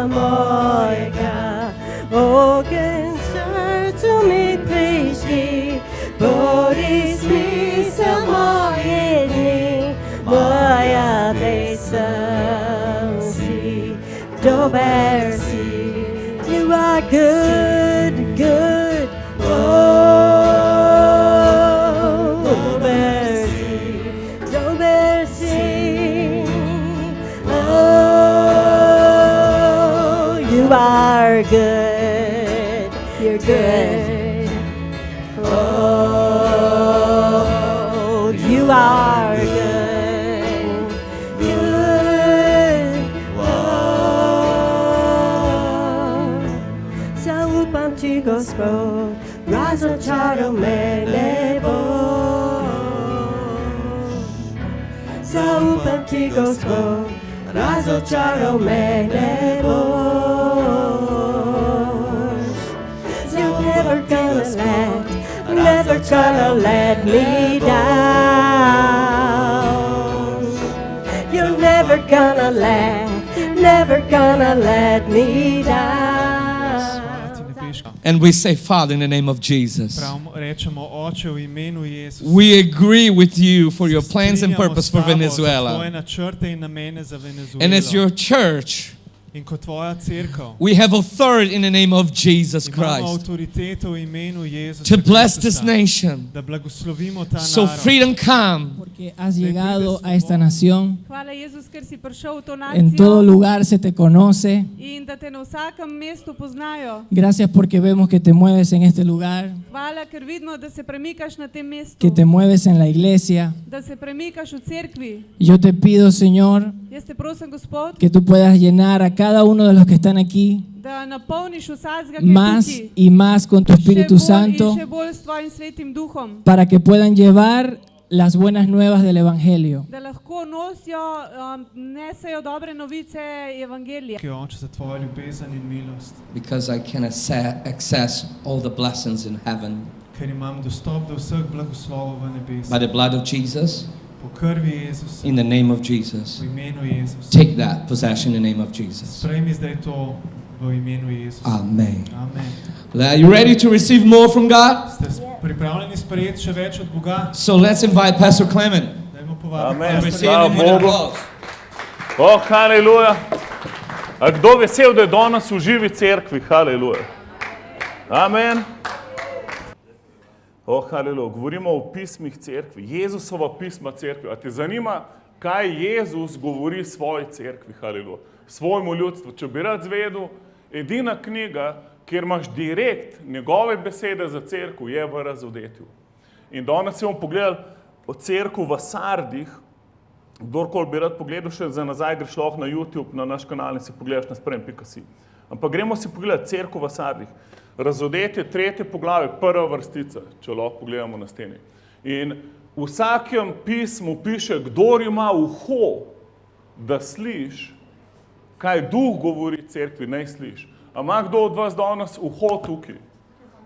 mojega, ogen srcu mi prižgi, bodi smisel moje dni, moja pesem si, dober si. You are good, good, oh, dober si, oh, you are good, you're good, oh, you are good, good, oh, zaufam Ci, Gospod, razočaral me ne boš. Zaufam Ti, Gospod, razočaral me ne boš. You're never gonna let me down. You're never gonna let me down. And we say, Father, in the name of Jesus, Rečemo, Oče, v imenu Jezusa. we agree with you for your plans and purpose for Venezuela. Tvoje načrte in namene za Venezuelo. And as your church, In kot tvoja cerkev. we have authority in the name of Jesus Imamo Christ avtoriteto v imenu Jezusa to bless this Kristusa, nation. da blagoslovimo ta So narod. freedom come. Porque has llegado a esta nación. Hvala, Jezus, ker si prišel v to En todo nacijo lugar se te conoce. in da te na vsakem mestu poznajo. Gracias porque vemos que te mueves en este lugar, Hvala, ker vidimo, da se premikaš na tem mestu, que te mueves en la iglesia. da se premikaš v cerkvi. Yo te pido, Señor, Jaz te prosim, Gospod, que tú puedas llenar a cada uno de los que están aquí da napolniš vsakega, ki je más tukaj. y más con tu Espíritu Santo In še bolj s tvojim svetim duhom, para que puedan llevar las buenas nuevas del Evangelio. da lahko nosijo, nesejo dobre novice evangelija. Ki je Oče za tvojo ljubezen in milost. Because I can access all the blessings in heaven. Ker imam dostop do vseh blagoslovov v nebesu. By the blood of Jesus, Po krvi Jezusa. in the name of Jesus. V imenu Jezusa. Take that possession in the name of Jesus. Sprejmi zdaj to v imenu Jezusa. Amen. Amen. Are you ready to receive more from God? Ste pripravljeni sprejeti še več od Boga? So let's invite Pastor Clement. Dajmo povabiti Amen. Receive pastorja. him with applause. Oh, haleluja. A kdo vesel, da je danes v živi cerkvi? Haleluja. Amen. Oh, haleluja. Govorimo o pismih cerkvi. Jezusova pisma cerkvi. A te zanima, kaj Jezus govori svoji cerkvi? Haleluja. Svojemu ljudstvu. Če bi rad zvedel, edina knjiga, kjer imaš direkt njegove besede za cerkev, je v Razodetju. In danes si bomo pogledali o cerkvu v Sardih. Kdorkoli bi rad pogledal še za nazaj, greš lahko na YouTube, na naš kanal in si pogledaš na sprem.si. Ampak gremo si pogledati cerkev v Sardih. Razodetje 3. poglavje, prva vrstica, če lahko pogledamo na steni. In v vsakem pismu piše, kdor ima uho, da sliš, kaj duh govori cerkvi, naj sliš. A ima kdo od vas danes uho tukaj?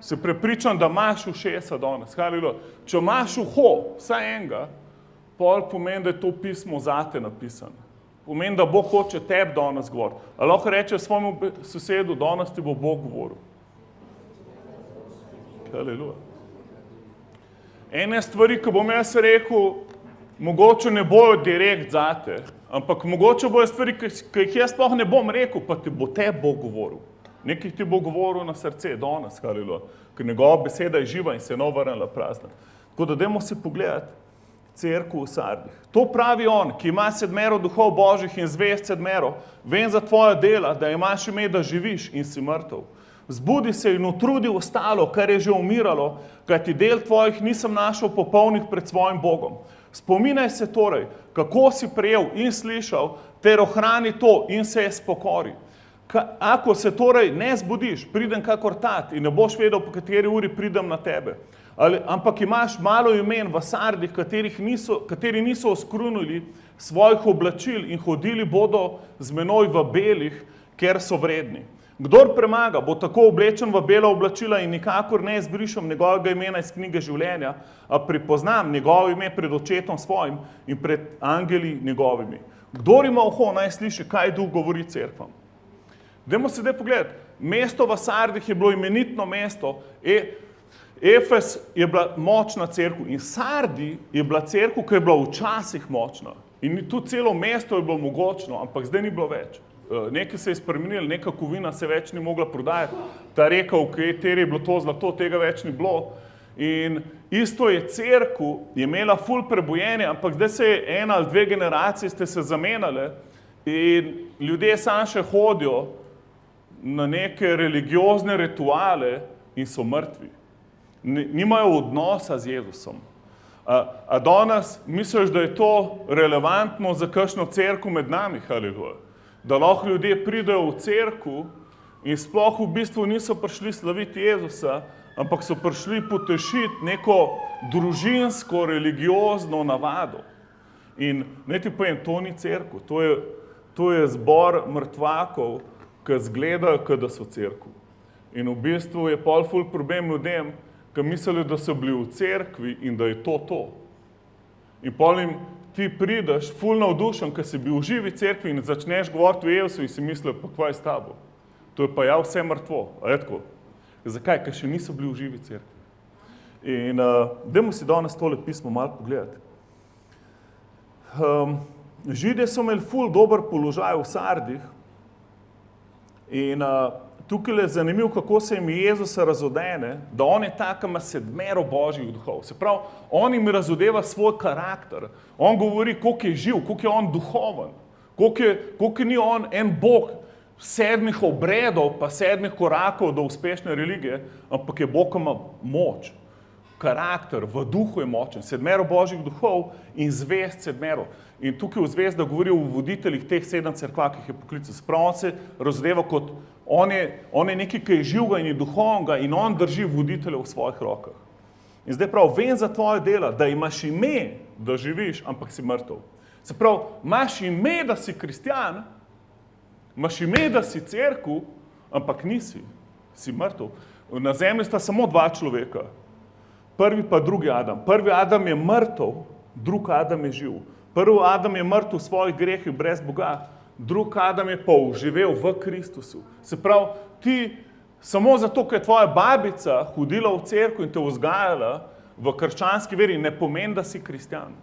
Se prepričam, da imaš ušesa danes. Haleluja. Če imaš uho, vsaj enega, pol pomeni, da je to pismo zate napisano. Pomeni, da Bog hoče tebi danes govoriti. A lahko reče svojemu sosedu, danes ti bo Bog govoril. Haleluja. Ene stvari, ki bom jaz rekel, mogoče ne bojo direkt zate, ampak mogoče bojo stvari, ki jih jaz sploh ne bom rekel, pa ti bo tebi Bog govoril. Nekaj ti bo govoril na srce danes, haleluja, ker njegova beseda je živa in se je ne vrnila prazna. Tako da dajmo si pogledati cerkev v Sardih. To pravi on, ki ima 7 duhov božjih in zvest 7. Vem za tvoja dela, da imaš ime, da živiš in si mrtev. Zbudi se in utrudi ostalo, kar je že umiralo, kajti del tvojih nisem našel popolnih pred svojim Bogom. Spominaj se torej, kako si prejel in slišal, ter ohrani to in se je spokori. Ako se torej ne zbudiš, pridem kakor tat in ne boš vedel, po kateri uri pridem na tebe. Ampak imaš malo imen v Sardih, kateri niso oskrunili svojih oblačil in hodili bodo z menoj v belih, ker so vredni. Kdor premaga, bo tako oblečen v bela oblačila in nikakor ne izbrišem njegovega imena iz knjige življenja, a pripoznam njegovo ime pred očetom svojim in pred angeli njegovimi. Kdor ima uho, naj sliši, kaj duh govori cerkvam. Dajmo se zdaj pogledati. Mesto v Sardih je bilo imenitno mesto. Efes je bila močna cerkev in Sardi je bila cerkev, ki je bila včasih močna. In tudi celo mesto je bilo mogočno, ampak zdaj ni bilo več. Nekaj se je spremenilo, neka kovina se več ni mogla prodajati. Ta reka, v kateri je bilo to zlato, tega več ni bilo. In isto je cerkev, je imela ful prebojenje, ampak zdaj se je 1 ali 2 generacije ste se zamenjali in ljudje samo še hodijo na neke religiozne rituale in so mrtvi. Nimajo odnosa z Jezusom. A danes misliš, da je to relevantno za kakšno cerkev med nami, haleluja? Da lahko ljudje pridejo v cerkev in sploh v bistvu niso prišli slaviti Jezusa, ampak so prišli potešiti neko družinsko, religiozno navado. In naj ti povem, to ni cerkev, to je zbor mrtvakov, ki zgledajo, kot da so cerkev. In v bistvu je pol ful problem ljudem, ki mislijo, da so bili v cerkvi in da je to. In pol jim ti prideš ful navdušen, ker si bil v živi cerkvi in začneš govoriti o Jezusu in si mislijo, pa kva je s tabo. To je pa ja vse mrtvo, a je tako? Zakaj? Ker še niso bili v živi cerkvi. In dajmo si danes tole pismo malo pogledati. Židje so imeli ful dober položaj v Sardih in tukaj je zanimivo, kako se jim Jezus razodene, da on je tak, ki ima 7 božjih duhov. Se pravi, on jim razodeva svoj karakter. On govori, koliko je živ, koliko je on duhoven, koliko ni on en bog 7 obredov pa 7 korakov do uspešne religije, ampak je Bog, ki ima moč, karakter, v duhu je močen. 7 božjih duhov in zvest 7. In tukaj v zvezda govori o voditeljih teh 7 cerkva, ki jih je poklical. Se pravi, on se razodeva kot on je nekaj, ki je živega in je duhovnega in on drži voditelja v svojih rokah. In zdaj prav, vem za tvoje dela, da imaš ime, da živiš, ampak si mrtev. Se pravi, imaš ime, da si kristjan, imaš ime, da si cerkev, ampak nisi, si mrtev. Na zemlji sta samo 2 človeka, prvi pa drugi Adam. Prvi Adam je mrtev, drugi Adam je živ. Prvi Adam je mrtev v svojih grehih brez Boga, drugi Adam je pa živel v Kristusu. Se pravi, ti samo zato, ker je tvoja babica hodila v cerkev in te vzgajala v krščanski veri, ne pomeni, da si kristjan.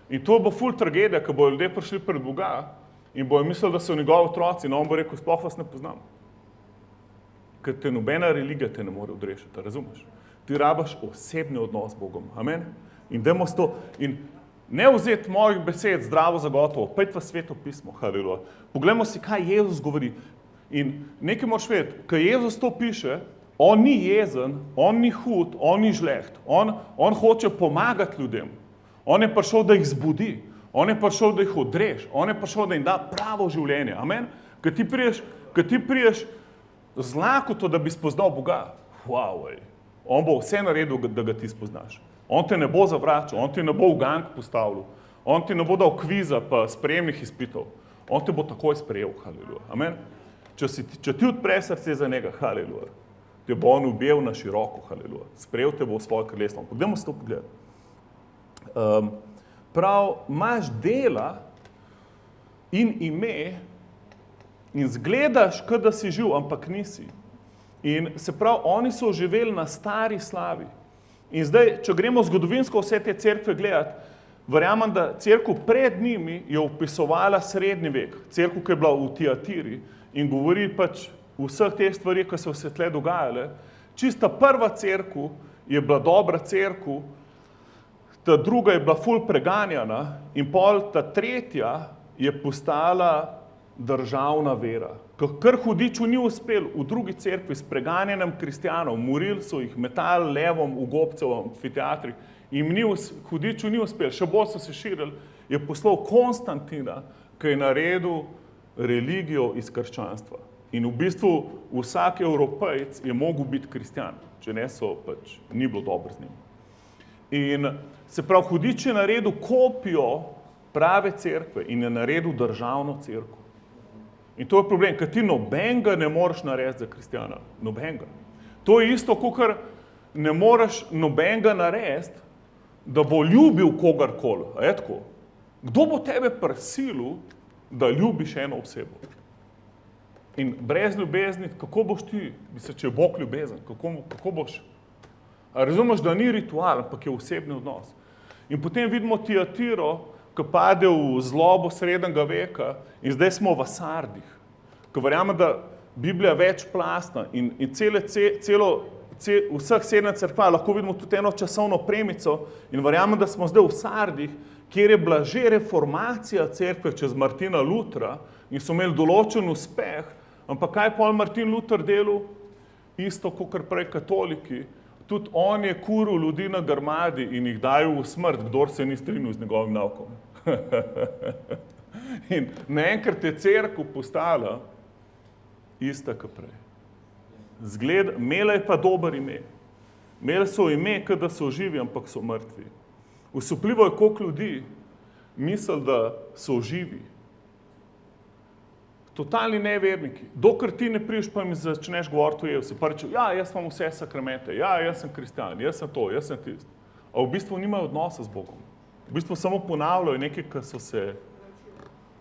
In to bo ful tragedija, ko bodo ljudje prišli pred Boga in bojo mislili, da so njegovi otroci, in on bo rekel, sploh vas ne poznam. Ker te nobena religija te ne more odrešiti, razumeš? Ti rabaš osebni odnos z Bogom. Amen? In dajmo s to. In ne vzeti mojih besed zdravo za gotovo, pojdi v Sveto pismo, haleluja. Poglejmo si, kaj Jezus govori. In nekaj moraš vedeti, ko Jezus to piše, on ni jezen, on ni hud, on ni žleht. On hoče pomagati ljudem. On je prišel, da jih zbudi. On je prišel, da jih odrež. On je prišel, da jim da pravo življenje. Amen? Ko ti priješ z lakoto, da bi spoznal Boga, on bo vse naredil, da ga ti spoznaš. On te ne bo zavračal, on ti ne bo v gang postavil, on ti ne bo dal kviza pa sprejemnih izpitov. On te bo takoj sprejel, haleluja. Amen? Če ti odpreš srce za njega, haleluja, te bo on objel na široko, haleluja. Sprejel te bo v svoje kraljestvo. Poglejmo se to pogledati. Prav, imaš dela in ime in zgledaš, kot da si živ, ampak nisi. In se pravi, oni so živeli na stari slavi. In zdaj, če gremo zgodovinsko vse te cerkve gledati, verjamem, da cerkev pred njimi je opisovala srednji vek. Cerkev, ki je bila v Tiatiri in govori pač vseh teh stvari, ki so se tle dogajale. Čista prva cerkev je bila dobra cerkev, ta druga je bila ful preganjana in pol ta tretja je postala državna vera. Ker hudiču ni uspel v drugi cerkvi s preganjanjem kristjanov, morili so jih, metali levom v gobce v amfiteatrih, hudiču ni uspel, še bolj so se širili, je poslal Konstantina, ki je naredil religijo iz krščanstva. In v bistvu vsak Evropejc je mogel biti kristjan, če ne so pač ni bilo dobro z njim. In se pravi, hudič je naredil kopijo prave cerkve in je naredil državno cerkev. In to je problem, ker ti nobenega ne moreš narediti za kristjana. Nobenega. To je isto, kakor ne moreš nobenega narediti, da bo ljubil kogarkoli. A je tako? Kdo bo tebe prisilil, da ljubiš eno osebo? In brez ljubezni, kako boš ti, če je Bog ljubezen, kako boš? A razumeš, da ni ritual, ampak je osebni odnos. In potem vidimo Tiatiro, ki pade v zlobo srednjega veka in zdaj smo v Sardih, ki verjamem, da Biblija je večplastna in vseh 7 cerkva lahko vidimo tudi eno časovno premico in verjamem, da smo zdaj v Sardih, kjer je bila že reformacija cerkve čez Martina Lutra in so imeli določen uspeh, ampak kaj pol Martin Luther delal? Isto, kot prej katoliki. Tudi on je kuril ljudi na grmadi in jih dajal v smrt, kdor se ni strinjal z njegovim naukom. In naenkrat je cerkev postala ista kot prej. Imela je pa dober ime. Imeli so ime, kot da so živi, ampak so mrtvi. Usupljivo je, koliko ljudi misli, da so živi. Totalni neverniki. Dokler ti ne prideš, pa mi začneš govoriti o Jezusu. Pa rečeš, ja, jaz imam vse sakramente, ja, jaz sem kristjan, jaz sem to, jaz sem tisto. A v bistvu nimajo odnosa z Bogom. V bistvu samo ponavljajo nekaj, kar so se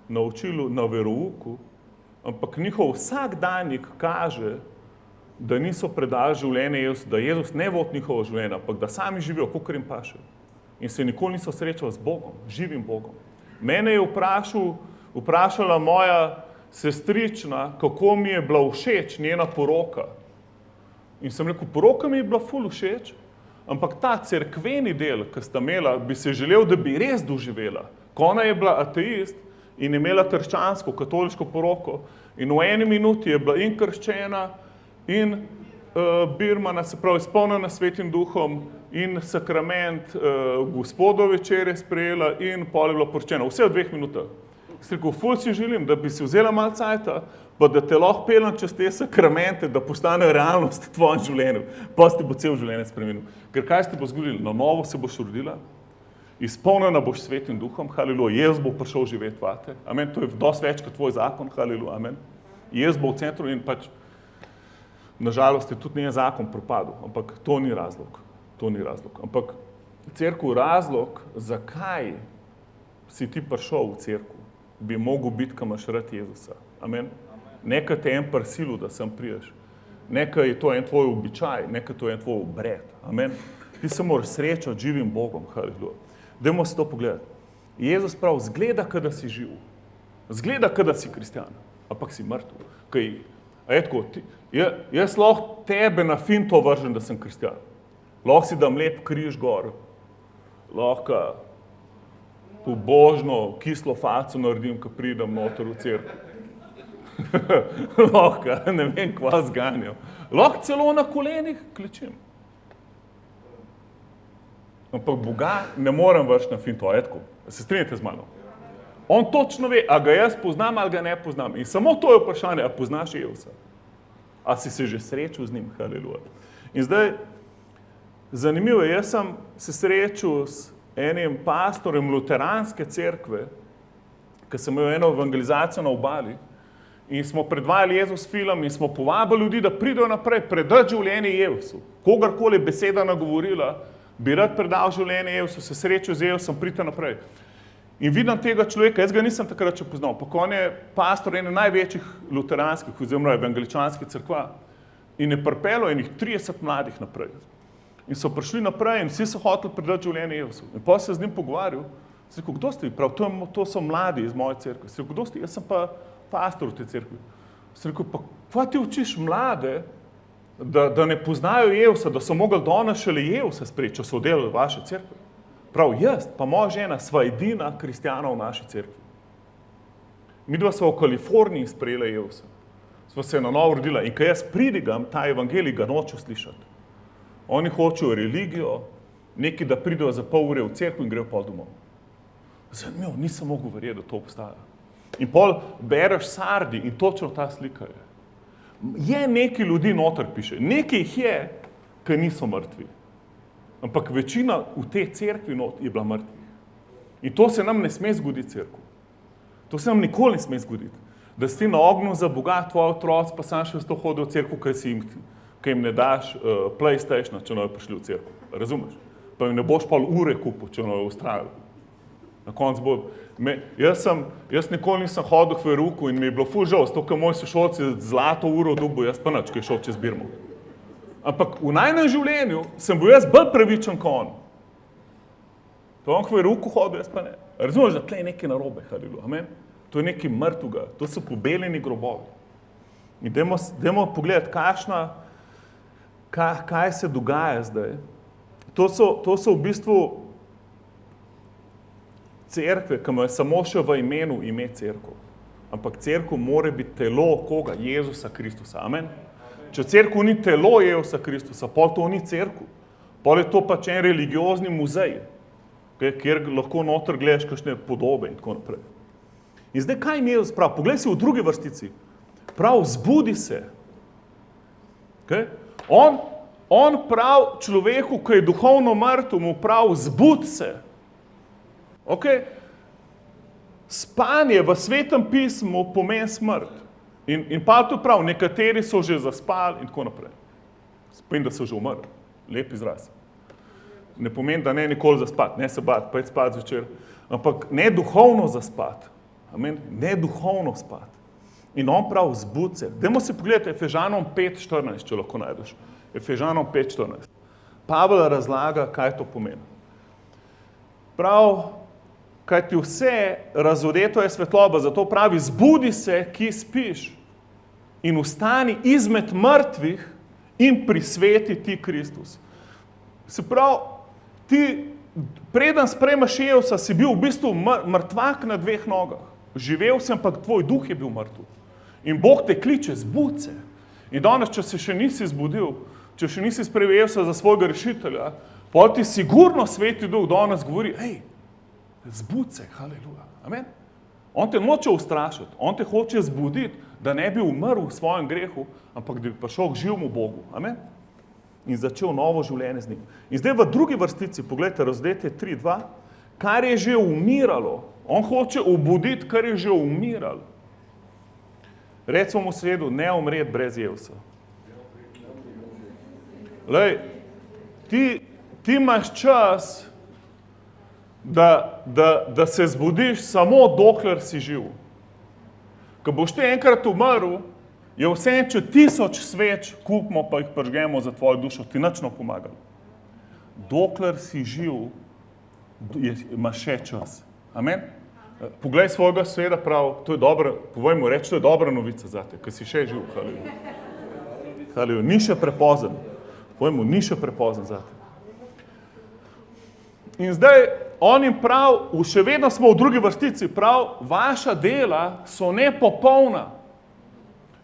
naučili na verouku, ampak njihov vsakdanjik kaže, da niso predali življenje Jezusu, da Jezus ne vodi njihovo življenje, ampak da sami živijo, kakor jim paše. In se nikoli niso srečali z Bogom, živim Bogom. Mene je vprašala moja sestrična, kako mi je bila všeč njena poroka. In sem rekel, poroka mi je bila ful všeč, ampak ta cerkveni del, ki sta imela, bi se želel, da bi res doživela. Ko ona je bila ateist in imela krščansko, katoliško poroko in v 1 minuti je bila in krščena in birmana, se pravi, izpolnjena Svetim duhom in sakrament Gospodove večere sprejela in pol je bila poročena. Vse v 2 minutah. Sem rekel, ful si želim, da bi si vzela malo cajta, pa da te lahko peljem čez te sakramente, da postanejo realnost v tvojem življenju. Pa si ti bo cel življenje spremenil. Ker kaj se ti bo zgodilo? Na novo se boš rodila, izpolnjena boš Svetim duhom, haleluja, Jezus bo prišel živeti vate. Amen, to je dosti več kot tvoj zakon, haleluja, amen. Jezus bo v centru in pač, nažalost je tudi njen zakon propadel, ampak to ni razlog. To ni razlog. Ampak cerkev razlog, zakaj si ti prišel v cerkev, bi mogel biti, ko imaš rad Jezusa. Amen. Nekaj te en prisilu, da sem priješ. Nekaj je to en tvoj običaj, nekaj to je en tvoj obred. Amen. Ti se moraš srečati živim Bogom. Haleluja. Dajmo si to pogledati. Jezus prav zgleda, kada si živ. Zgleda, kada si kristjan, ampak si mrtev. Jaz lahko tebe na finto vržem, da sem kristjan. Lahko si dam lep križ gor. Lahko pobožno, kislo faco naredim, ko pridem noter v cerkev. Lahko, ne vem, kva zganjam. Lahko celo na kolenih kličim. Ampak Boga ne morem več na finto, etko. Se strinjate z mano? On točno ve, a ga jaz poznam ali ga ne poznam. In samo to je vprašanje, a poznaš Jezusa? A si se že srečal z njim? Haleluja. In zdaj, zanimivo je, jaz sem se srečal s enim pastorem luteranske cerkve, ki sem imel eno evangelizacijo na Obali in smo predvajali Jezus film in smo povabili ljudi, da pridejo naprej, predati življenje Jezusu. Kogarkoli beseda nagovorila, bi rad predal življenje Jezusu, se srečal z Jezusom, pridite naprej. In vidim tega človeka, jaz ga nisem takrat še poznal, pa on je pastor ene največjih luteranskih oziroma evangeličanskih cerkva in je pripeljal enih 30 mladih naprej. In so prišli naprej in vsi so hoteli predati življenje Jezusu. In pa se z njim pogovarjal, sem rekel, kdo ste vi? Prav, to so mladi iz moje cerkve. Sem rekel, kdo ste? Jaz sem pa pastor v tej cerkvi. Sem rekel, pa kva ti učiš mlade, da ne poznajo Jezusa, da so mogli danes šele Jezusa sprejeti, če so delali vaše cerkve. Prav, jaz, pa moja žena, sva edina kristjana v naši cerkvi. Midva sva v Kaliforniji sprejela Jezusa. Sva se na novo rodila in ko jaz pridigam, ta evangelij ga noču slišati. Oni hočejo religijo, neki da pridejo za pol ure v cerkev in grejo pol domov. Zanimivo, nisem mogel verjeti, da to obstaja. In pol bereš Sardi in točno ta slika je. Je nekaj ljudi noter piše, nekaj jih je, ki niso mrtvi. Ampak večina v tej cerkvi je bila mrtvih. In to se nam ne sme zgoditi cerkev. To se nam nikoli ne sme zgoditi. Da si na ognju za Boga, tvoj otroci, pa sam še sto hodil v cerkev, kaj jim ne daš PlayStationa, če ne prišli v cerkev. Razumeš? Pa jim ne boš pol ure kupil, če ne ustrajal. Na koncu bo, jaz nikoli nisem hodil v verouku in mi je bilo ful žal, zato ker moji sošolci zlato uro dobil, jaz pa nič, ki je šel čez Birmo. Ampak v najnem življenju sem bil jaz bolj pravičen kot on. To on v verouku hodil, jaz pa ne. Razumeš, da tle je nekaj narobe, haleluja, amen? To je nekaj mrtvega, to so pobeljeni grobovi. In dajmo pogledati, kaj se dogaja zdaj. To so v bistvu cerkve, ki imajo samo še v imenu ime cerkev. Ampak cerkev mora biti telo koga? Jezusa Kristusa. Amen? Če cerkev ni telo Jezusa Kristusa, pol to ni cerkev. Pol je to pač en religiozni muzej, kjer lahko noter gledaš kakšne podobe in tako naprej. In zdaj, kaj jim Jezus pravi? Poglej si v drugi vrstici. Prav, zbudi se. Okay? On prav človeku, ki je duhovno mrtev, mu prav, zbudi se. Okay? Spanje v Svetem pismu pomeni smrt. In pa to prav, nekateri so že zaspali in tako naprej. Pomeni, da so že umrli. Lep izraz. Ne pomeni, da ne nikoli zaspati, ne se bati, pa je spati zvečer. Ampak ne duhovno zaspati. Amen? Ne duhovno spati. In on prav, zbudi se. Dajmo si pogledati Efežanom 5.14, če lahko najdeš. Efežanom 5.14. Pavel razlaga, kaj to pomeni. Prav, kaj ti vse razodeto je svetloba, zato pravi, zbudi se, ki spiš in vstani izmed mrtvih in prisveti ti Kristus. Se pravi, ti, preden sprejmeš Jezusa, si bil v bistvu mrtvak na dveh nogah. Živel sem, pa tvoj duh je bil mrtev. In Bog te kliče, zbudi se. In danes, če se še nisi zbudil, če še nisi sprejel Jezusa za svojega rešitelja, potem ti sigurno Sveti Duh danes govori, hej, zbudi se, haleluja. Amen? On te noče ustrašiti, on te hoče zbuditi, da ne bi umrl v svojem grehu, ampak da bi prišel k živemu Bogu. Amen? In začel novo življenje z njim. In zdaj v drugi vrstici, pogledajte, Razdetje 3.2, kar je že umiralo. On hoče obuditi, kar je že umiralo. Recimo mu sredu, ne umreti brez Jezusa. Lej, ti imaš čas, da se zbudiš samo dokler si živ. Ko boš ti enkrat umrl, je vse, če 1000 sveč kupimo, pa jih pržgemo za tvojo dušo, ti nič ne pomaga. Dokler si živ, imaš še čas. Amen? Poglej svojega sveda prav, to je dobra, povej mu reči, to je dobra novica zate, ker si še živ. Haleluja. Ni še prepozen. Povej mu, ni še prepozen zate. In zdaj, on jim prav, še vedno smo v drugi vrstici, prav, vaša dela so nepopolna.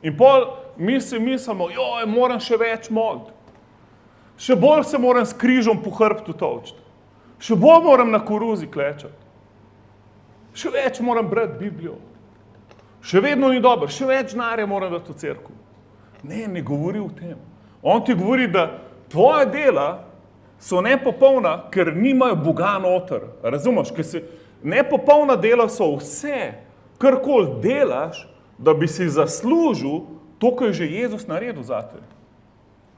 In pol mi si mislimo, joj, moram še več moliti. Še bolj se moram s križom po hrbtu tolčiti. Še bolj moram na koruzi klečati. Še več moram brati Biblijo. Še vedno ni dobro, še več denarja moram dati v cerkev. Ne govori o tem. On ti govori, da tvoja dela so nepopolna, ker nimajo Boga noter. Razumeš? Nepopolna dela so vse, karkoli delaš, da bi si zaslužil to, kar je že Jezus naredil zate.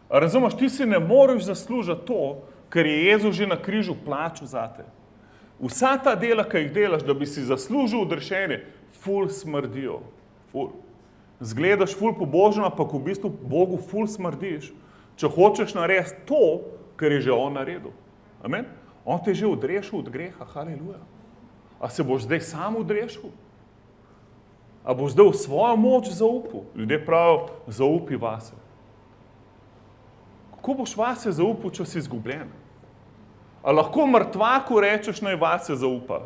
Razumeš? Ti si ne moreš zaslužiti to, ker je Jezus že na križu plačal zate. Vsa ta dela, ki jih delaš, da bi si zaslužil odrešenje, ful smrdijo. Ful. Zgledaš ful pobožno, pa v bistvu Bogu ful smrdiš, če hočeš narediti to, kar je že on naredil. Amen? On te je že odrešil od greha, haleluja. A se boš zdaj sam odrešil? A boš zdaj v svojo moč zaupal? Ljudje pravijo, zaupi vase. Kako boš vase zaupal, če si izgubljen? A lahko mrtvaku rečeš, naj vase zaupa?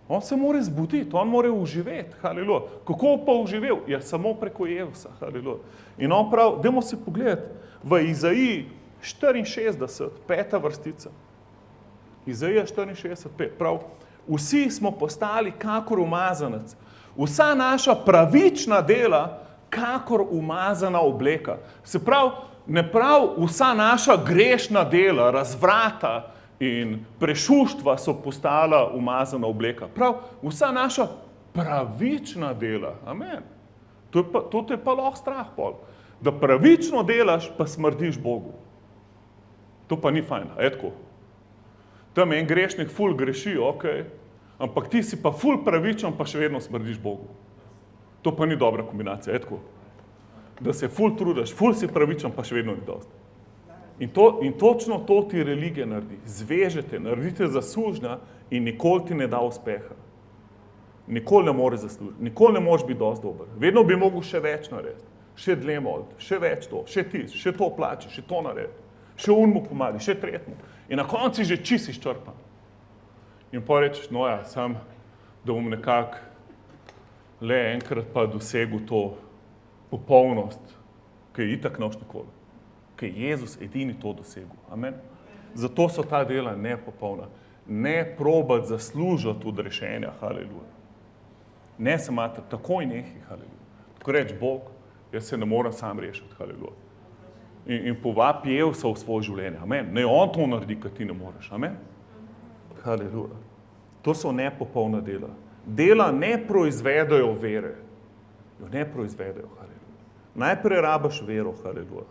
On se mora zbuditi, on mora uživeti, haleluja. Kako pa uživel? Ja, samo preko Jezusa, haleluja. In on prav, dajmo si pogledati, v Izaiji 64, 5. vrstica. Izaija 64, 5, prav, vsi smo postali kakor umazanec. Vsa naša pravična dela, kakor umazana obleka. Se pravi, ne prav vsa naša grešna dela, razvrata in prešuštva so postala umazana obleka. Prav, vsa naša pravična dela. Amen. To te pa lahko strah pol. Da pravično delaš, pa smrdiš Bogu. To pa ni fajn, etko. Tam en grešnik ful greši, okej. ampak ti si pa ful pravičen, pa še vedno smrdiš Bogu. To pa ni dobra kombinacija, je tako? Da se ful trudiš, ful si pravičen, pa še vedno ni dosti. In točno to ti religija naredi. Zvežete, naredite zaslužna in nikoli ti ne da uspeha. Nikoli ne moreš zaslužiti, nikoli ne moreš biti dosti dober. Vedno bi mogel še več narediti, še dlje moliti, še več to, še ti, še to plači, še to narediti, še unmu pomagi, še tretjemu. In na koncu že čist izčrpan. In pa rečeš, no ja, sam, da bom nekako le enkrat pa dosegel to popolnost, ki je itak noč nikoli. Ki je Jezus edini to dosegel. Amen. Zato so ta dela nepopolna. Ne probati zaslužiti od rešenja, haleluja. Ne se imate takoj nehi, haleluja. Tako reč Bog, jaz se ne moram sam rešiti, haleluja. In povabi Jevsa v svoje življenje, amen. Ne on to naredi, kad ti ne moreš, amen. Haleluja. To so nepopolna dela. Dela ne proizvedajo vere. Jo ne proizvedajo, haleluja. Najprej rabaš vero, haleluja.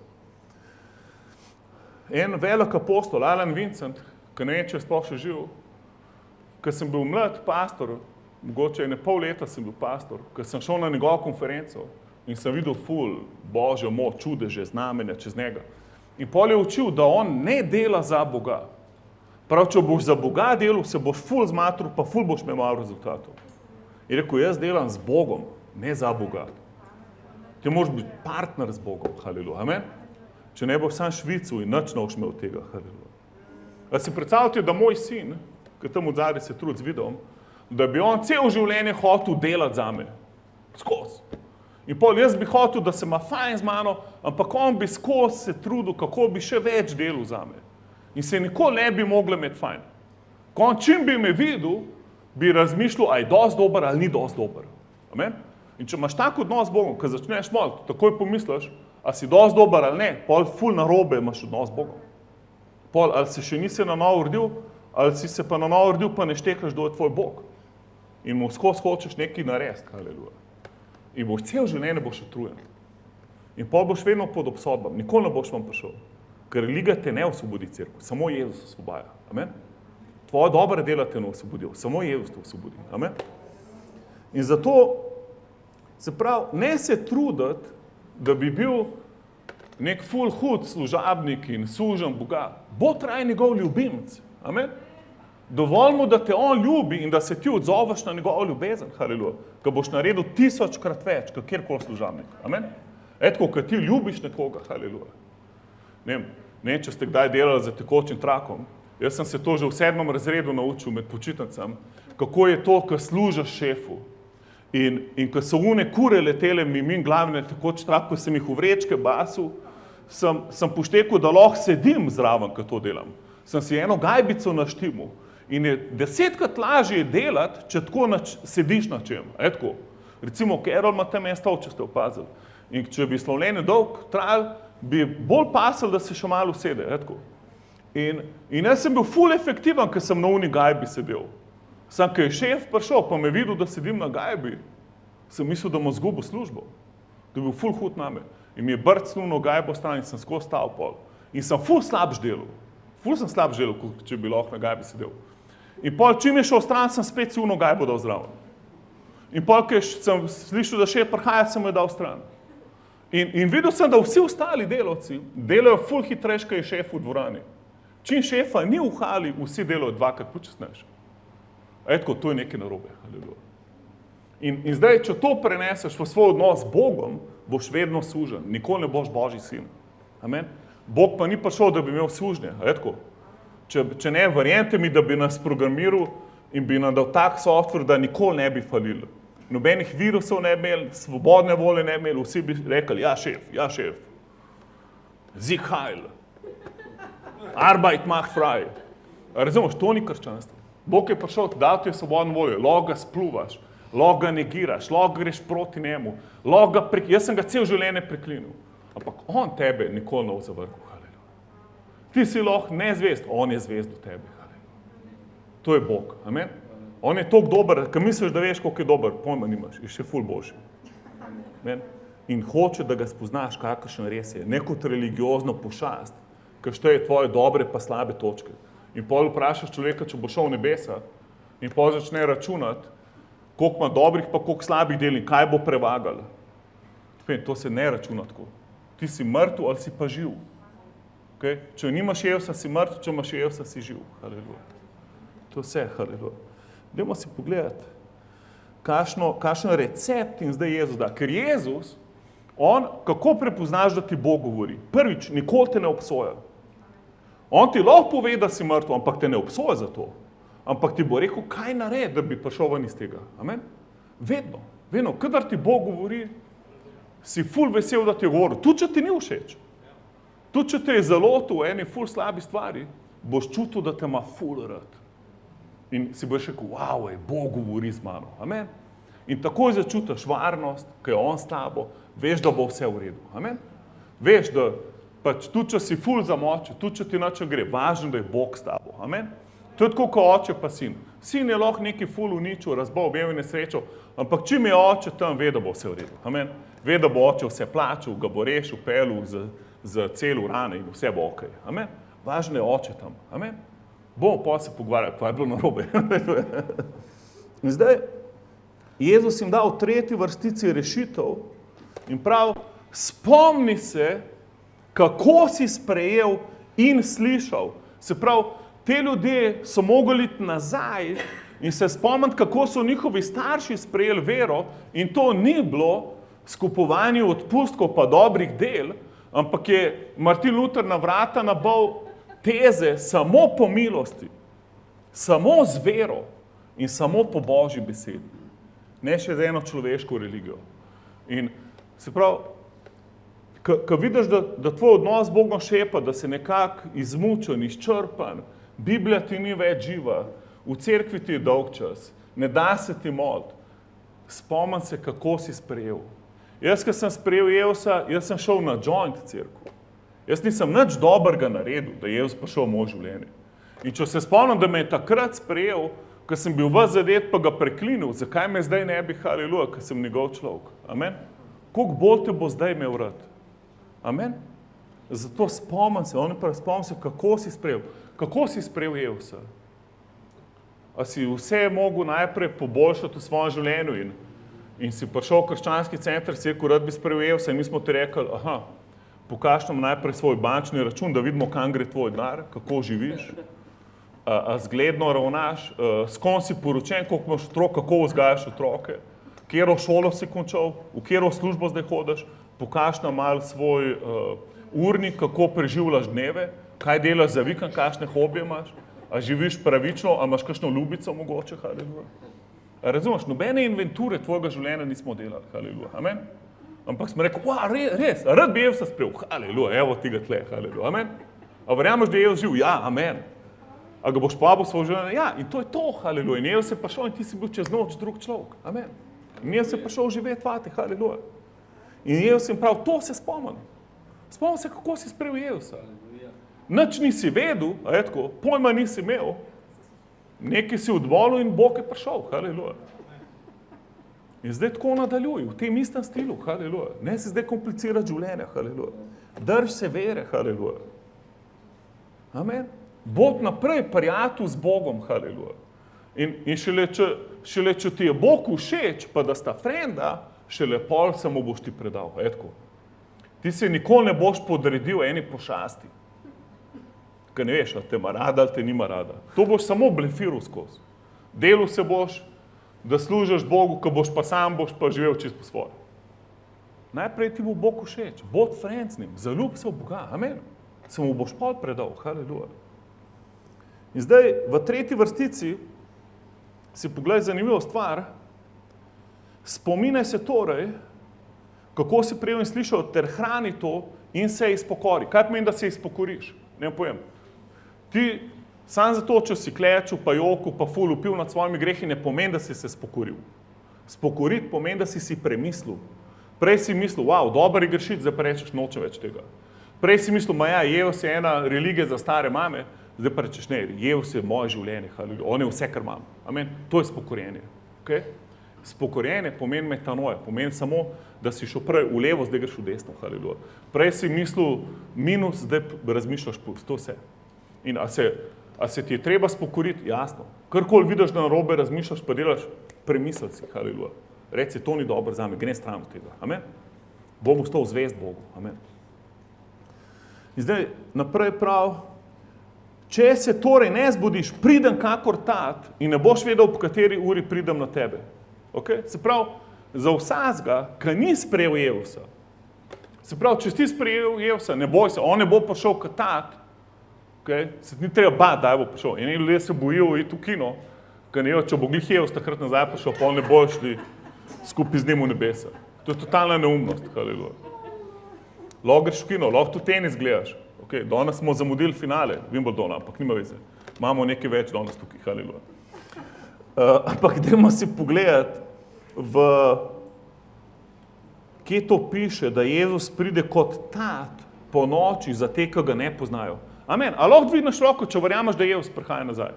En velik apostol, Alan Vincent, ki ne vem, če je sploh še živ, ko sem bil mlad pastor, mogoče ene pol leta sem bil pastor, ko sem šel na njegovo konferenco in sem videl ful Božjo moč, čudeže, znamenja čez njega. In pol je učil, da on ne dela za Boga. Prav, če boš za Boga delal, se boš ful zmatril, pa ful boš imel rezultatov. Je rekel, jaz delam z Bogom, ne za Boga. Ti moraš biti partner z Bogom, haleluja, amen. Če ne boš sam švicu in nič ne boš imel tega, haleluja. A si predstavljate, da moj sin, ki tam od zadaj se trudi z vidom, da bi on cel življenje hotel delati za me. Skozi. In pol jaz bi hotel, da se ima fajn z mano, ampak on bi skozi se trudil, kako bi še več delal za me. In se nikoli ne bi mogla imeti fajn. Ko on čim bi me videl, bi razmišljal, a je dosti dober ali ni dosti dober. Amen? In če imaš tak odnos z Bogom, ko začneš moliti, takoj pomisliš, a si dosti dober ali ne, pol ful narobe imaš odnos z Bogom. Pol, ali se še nisi na novo rodil, ali si se pa na novo rodil, pa ne štekaš, kdo je tvoj Bog. In mu skozi hočeš nekaj narediti, haleluja. In boš cel življenje boš utrujen. In pol boš vedno pod obsodbam, nikoli ne boš vam prišel. Ker religija te ne osvobodi cerkev, samo Jezus osvobaja. Amen? Tvoje dobre dela te ne osvobodijo, samo Jezus te osvobodi. Amen? In zato, se pravi, ne se truditi, da bi bil nek ful hud služabnik in sužen Boga. Bog traje njegov ljubimec. Amen? Dovolj mu, da te on ljubi in da se ti odzoveš na njegovo ljubezen, haleluja, ko boš naredil 1000krat več, kot kjerkoli služabnik. Amen? Etko, ko ti ljubiš nekoga, haleluja. Ne vem, če ste kdaj delali za tekočim trakom, jaz sem se to že v 7. razredu naučil med počitnicami, kako je to, ko služiš šefu. In ko so une kure letele mimo glave na tekoč trak, ko sem jih v vrečke basil, sem poštekel, da lahko sedim zraven, ko to delam. Sem si eno gajbico naštimal. In je 10krat lažje delati, če tako sediš na čem. Etko. Recimo, Carol ima tam en stol, če ste opazili. In če bi slovljenje dolg trajal, bi bolj pasal, da se še malo usede. Etko. In jaz sem bil ful efektiven, ker sem na uni gajbi sedel. Sam, ko je šef prišel, pa me videl, da sedim na gajbi, sem mislil, da mu zgubil službo. To je bil ful hud name. In mi je brcnul na gajbo stran in sem skozi stal pol. In sem ful slabš delal. Ful sem slabš delal, če bi lahko na gajbi sedel. In pol, čim je šel stran, sem spet si uno gajbo dal zraven. In pol, ko sem slišal, da šef prihaja, sem jo dal stran. In videl sem, da vsi ostali delavci delajo ful hitrejš, ko je šef v dvorani. Čim šefa ni v hali, vsi delajo 2krat počasnejše. Etko, to je nekaj narobe. In zdaj, če to preneseš v svoj odnos z Bogom, boš vedno sužen. Nikoli ne boš Božji sin. Amen? Bog pa ni prišel, da bi imel sužnje. Etko. Če ne, verjemite mi, da bi nas programiral in bi nam dal tak software, da nikoli ne bi falili. Nobenih virusov ne bi imeli, svobodne volje ne bi imeli, vsi bi rekli, ja šef, Sieg heil, Arbeit macht frei. Razumeš, to ni krščanstvo. Bog je prišel, dal ti je svobodno voljo, lahko ga spluvaš, lahko ga negiraš, lahko greš proti njemu, jaz sem ga cel življenje preklinil, ampak on tebe nikoli ne bo zavrgel. Ti si lahko nezvest, on je zvest do tebe. To je Bog. Amen? On je toliko dober, ko misliš, da veš, koliko je dober, pojma nimaš, je še ful boljši. Amen? In hoče, da ga spoznaš, kakšen res je. Ne kot religiozno pošast, ki šteje tvoje dobre pa slabe točke. In pol vprašaš človeka, če bo šel v nebesa, In potem začne računati, koliko ima dobrih pa koliko slabih del in kaj bo prevagal. To se ne računa tako. Ti si mrtev ali si pa živ. Okay? Če nimaš Jezusa, si mrtev, če imaš Jezusa, si živ. Haleluja. To je vse, haleluja. Dajmo si pogledati, kakšen recept in zdaj Jezus da. Ker Jezus, kako prepoznaš, da ti Bog govori? Prvič, nikoli te ne obsoja. On ti lahko pove, da si mrtev, ampak te ne obsoja za to. Ampak ti bo rekel, kaj naredi, da bi prišel ven iz tega. Amen? Vedno. Kadar ti Bog govori, si ful vesel, da ti je govoril. Tudi, če ti ni všeč. Tudi, če te je zalotil v eni ful slabi stvari, boš čutil, da te ima ful rad. In si boš rekel, wow, Bog govori z mano. Amen? In takoj začutiš varnost, ko je on s tabo, veš, da bo vse v redu. Amen? Veš, da pač tudi, če si ful zamočil, tudi, če ti nič gre, važno, da je Bog s tabo. Amen? To je tako, kot oče pa sin. Sin je lahko neki ful uničil, razbal, imel nesrečo, ampak čim je oče tam, ve, da bo vse v redu. Amen? Ve, da bo oče vse plačal, ga bo rešil, pelil za celo rane in vse bo okej. Amen? Važno je oče tam. Amen? Bomo pa se pogovarjali, pa je bilo narobe. In zdaj, Jezus jim dal v 3. vrstici rešitev in prav, spomni se, kako si sprejel in slišal. Se pravi, te ljudje so mogli iti nazaj in se spomniti, kako so njihovi starši sprejeli vero in to ni bilo skupovanje odpustkov pa dobrih del, ampak je Martin Luther na vrata nabal teze samo po milosti, samo z vero in samo po Božji besedi. Ne še z eno človeško religijo. In se pravi, ko vidiš, da tvoj odnos z Bogom šepa, da si nekako izmučen, izčrpan, Biblija ti ni več živa, v cerkvi ti je dolg čas, ne da se ti moliti, spomni se, kako si sprejel. Jaz, ko sem sprejel Jezusa, jaz sem šel na joint cerkev. Jaz nisem nič dobrega naredil, da je Jezus prišel v moje življenje. In če se spomnim, da me je takrat sprejel, ko sem bil ves zadet, pa ga preklinil, zakaj me zdaj ne bi, haleluja, ker sem njegov človek. Amen? Koliko bolj te bo zdaj imel rad? Amen? Zato spomnim se, spomnim se, kako si sprejel. Kako si sprejel Jezusa? A si vse mogel najprej poboljšati v svojem življenju in si prišel v krščanski center, si rekel, rad bi sprejel Jezusa in mi smo ti rekli, pokaž nam najprej svoj bančni račun, da vidimo, kam gre tvoj denar, kako živiš, a zgledno ravnaš, s kom si poročen, koliko imaš otrok, kako vzgajaš otroke, katero šolo si končal, v katero službo zdaj hodiš, pokaž nam malo svoj urnik, kako preživljaš dneve, kaj delaš za vikend, kakšne hobije imaš, a živiš pravično, a imaš kakšno ljubico mogoče, haleluja. Razumeš, nobene inventure tvojega življenja nismo delali, haleluja, amen? Ampak smo rekli, res, rad bi Jezusa sprejel, haleluja, evo ti ga tle, haleluja, amen? A verjameš, da je Jezus živ? Ja, amen. A ga boš povabil svoj življenje? Ja, in to je to, haleluja. In Jezus je prišel in ti si bil čez noč drug človek, amen. In Jezus je prišel živeti vate, haleluja. In Jezus jim prav, to se spomnim. Spomnim se, kako si sprejel Jezusa. Nič nisi vedel, pojma nisi imel, nekaj si odvolil in Bog je prišel, haleluja. In zdaj tako nadaljuj, v tem istem stilu, haleluja. Ne se zdaj komplicirati življenje, haleluja. Drž se vere, haleluja. Amen. Bod naprej prijatelj z Bogom, haleluja. In šele, če ti je Bog všeč, pa da sta frenda, šele pol se mu boš ti predal, Ti se nikoli ne boš podredil eni pošasti. Ker ne veš, ali te ima rada, ali te nima rada. To boš samo blefiral skozi. Delal se boš, da služiš Bogu, ko boš pa sam, boš pa živel čisto po svoje. Najprej ti bo Bog všeč, bod friend z njim, zaljub se v Boga, amen. Se mu boš pol predal, haleluja. In zdaj v 3. vrstici si pogledaj zanimivo stvar, spominaj se torej, kako si prejel in slišal, ter hrani to in se izpokori. Kaj pomeni, da se izpokoriš? Ne povem. Ti sam zato, če si klečil, pa jokal, pa ful vpil nad svojimi grehi, ne pomeni, da si se spokoril. Spokoriti pomeni, da si premislil. Prej si mislil, wow, dober je grešiti, zdaj pa rečeš, noče več tega. Prej si mislil, Jezus je ena religija za stare mame, zdaj pa rečeš, ne, Jezus je moje življenje, haleluja, on je vse, kar imam. Amen. To je spokorjenje. Okay? Spokorjenje pomeni metanoja, pomeni samo, da si šel prej v levo, zdaj greš v desno, haleluja. Prej si mislil minus, zdaj razmišljaš plus, to vse. In a A se ti je treba spokoriti? Jasno. Karkoli vidiš, da narobe razmišljaš, pa delaš, premisli si, haleluja. Reci, to ni dobro zame, gre stran od tega. Amen. Bom ostal zvest Bogu. Amen. In zdaj naprej prav, če se torej ne zbudiš, pridem kakor tat in ne boš vedel, po kateri uri pridem na tebe. Okay? Se pravi, za vsazga, ki ni sprejel Jezusa. Se pravi, če si sprejel Jezusa, ne boj se, on ne bo prišel kot tat, okay? Se ni treba bati, da bo prišel. In ljudje se bojijo iti v kino, ker ne, če bo glih Jezus takrat nazaj prišel, pa on ne bo šli skupaj z njim v nebesa. To je totalna neumnost, haleluja. Lahko greš v kino, lahko tudi tenis gledaš. Okay, danes smo zamudili finale, Wimbledona, ampak nima veze. Imamo nekaj več danes tukaj, haleluja. Ampak dajmo si pogledati, kje to piše, da Jezus pride kot tat po noči za te, ki ga ne poznajo. Amen. A lahko dvigneš roko, če verjameš, da Jezus prihaja nazaj?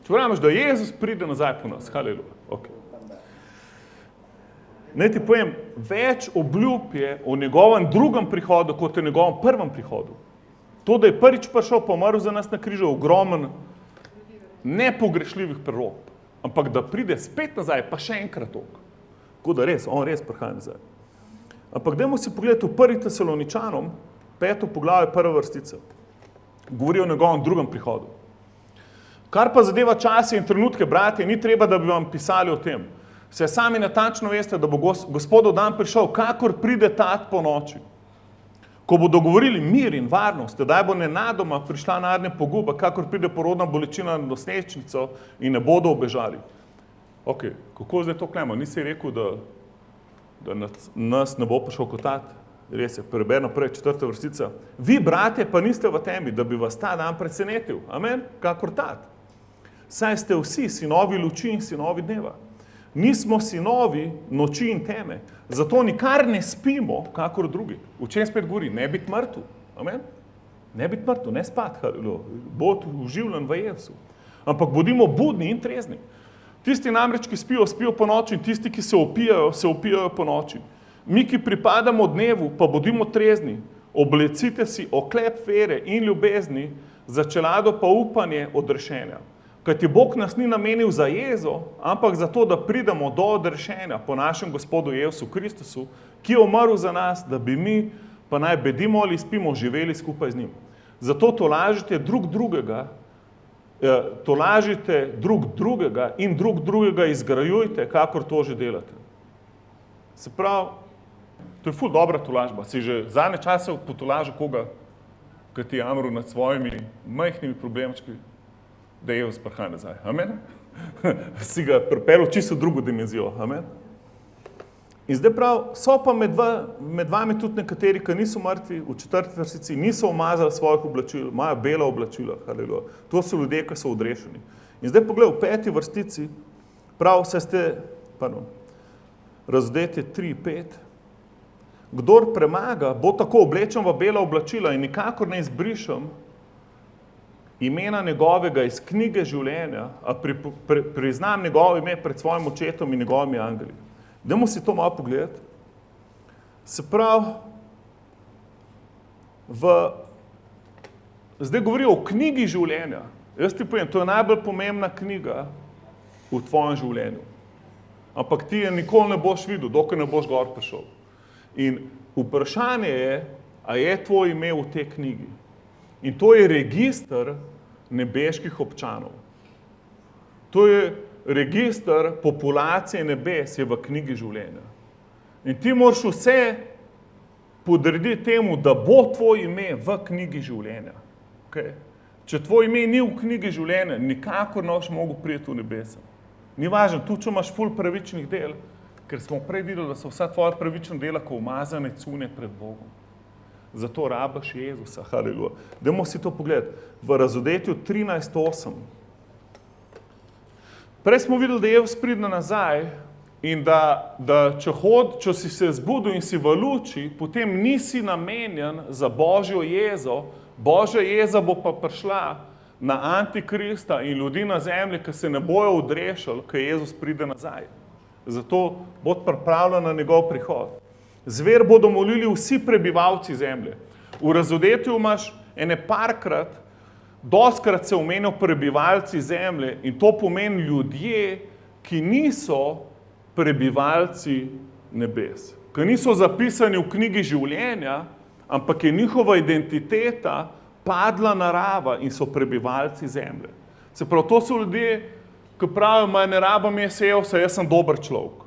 Če verjameš, da Jezus pride nazaj po nas, haleluja. Okay. Naj ti povem, več obljub je o njegovem drugem prihodu, kot o njegovem prvem prihodu. To, da je prvič prišel pa umrl za nas na križu, ogromen nepogrešljivih prerok. Ampak da pride spet nazaj, pa še enkrat toliko. Tako da res, on res prihaja nazaj. Ampak dajmo si pogledati v 1. Tesaloničanom, 5. poglavje, 1. vrstica. Govori o njegovem drugem prihodu. Kar pa zadeva čase in trenutke, bratje, ni treba, da bi vam pisali o tem. Se sami natančno veste, da bo Gospodov dan prišel, kakor pride tat po noči. Ko bodo govorili mir in varnost, tedaj bo nenadoma prišla naredna poguba, kakor pride porodna bolečina na nosečnico in ne bodo obežali. Ok, kako zdaj to klemo? Nisi rekel, da nas ne bo prišel kot tat? Res je, preber naprej 4. vrstica. Vi, bratje, pa niste v temi, da bi vas ta dan presenetil. Amen? Kakor tat. Saj ste vsi sinovi luči in sinovi dneva. Nismo sinovi noči in teme, zato nikar ne spimo, kakor drugi. V čem spet govori? Ne biti mrtev. Amen? Ne biti mrtev, ne spati, bod uživljen v Jezusu. Ampak bodimo budni in trezni. Tisti namreč, ki spijo, spijo po noči in tisti, ki se opijajo po noči. Mi, ki pripadamo dnevu, pa bodimo trezni. Oblecite si oklep vere in ljubezni, za čelado pa upanje odrešenja. Kajti Bog nas ni namenil za jezo, ampak za to, da pridemo do odrešenja po našem Gospodu Jezusu Kristusu, ki je umrl za nas, da bi mi, pa naj bedimo ali spimo, živeli skupaj z njim. Zato tolažite drug drugega in drug drugega izgrajujte, kakor to že delate. Se pravi, to je ful dobra tolažba. Si že zadnje čase potolažil koga, ki ti je jamral nad svojimi majhnimi problemčki, da je Jezus prihaja nazaj. Amen? Si ga pripeljal čisto v drugo dimenzijo. Amen? In zdaj prav, so pa med vami tudi nekateri, ki niso mrtvi, v 4. vrstici, niso umazali svojih oblačil, imajo bela oblačila. Haleluja. To so ljudje, ki so odrešeni. In zdaj pogled, v 5. vrstici, prav se ste, razdete 3:5. Kdor premaga, bo tako oblečen v bela oblačila in nikakor ne izbrišem imena njegovega iz knjige življenja, a priznam njegovo ime pred svojim očetom in njegovimi angeli. Dajmo si to malo pogledati. Se pravi, zdaj govori o knjigi življenja. Jaz ti povem, to je najbolj pomembna knjiga v tvojem življenju. Ampak ti je nikoli ne boš videl, dokler ne boš gor prišel. In vprašanje je, a je tvoje ime v tej knjigi. In to je register nebeških občanov. To je register populacije nebes je v knjigi življenja. In ti moraš vse podrediti temu, da bo tvoje ime v knjigi življenja. Okay? Če tvoje ime ni v knjigi življenja, nikakor ne boš mogel priti v nebesa. Ni važno, tudi če imaš ful pravičnih del, ker smo prej videli, da so vsa tvoja pravična dela kot umazane cune pred Bogom. Zato rabaš Jezusa, haleluja. Dajmo si to pogledati. V Razodetju 13:8. Prej smo videli, da Jezus pride nazaj in da če si se zbudil in si v luči, potem nisi namenjen za Božjo jezo. Božja jeza bo pa prišla na Antikrista in ljudi na zemlji, ki se ne bojo odrešili, ko Jezus pride nazaj. Zato bod pripravljen na njegov prihod. Zver bodo molili vsi prebivalci zemlje. V Razodetju imaš ene parkrat, Doskrat se omenjajo prebivalci zemlje in to pomeni ljudje, ki niso prebivalci nebes, ki niso zapisani v knjigi življenja, ampak je njihova identiteta padla narava in so prebivalci zemlje. Se pravi, to so ljudje, ki pravijo, ne rabim Jezusa, jaz sem dober človek.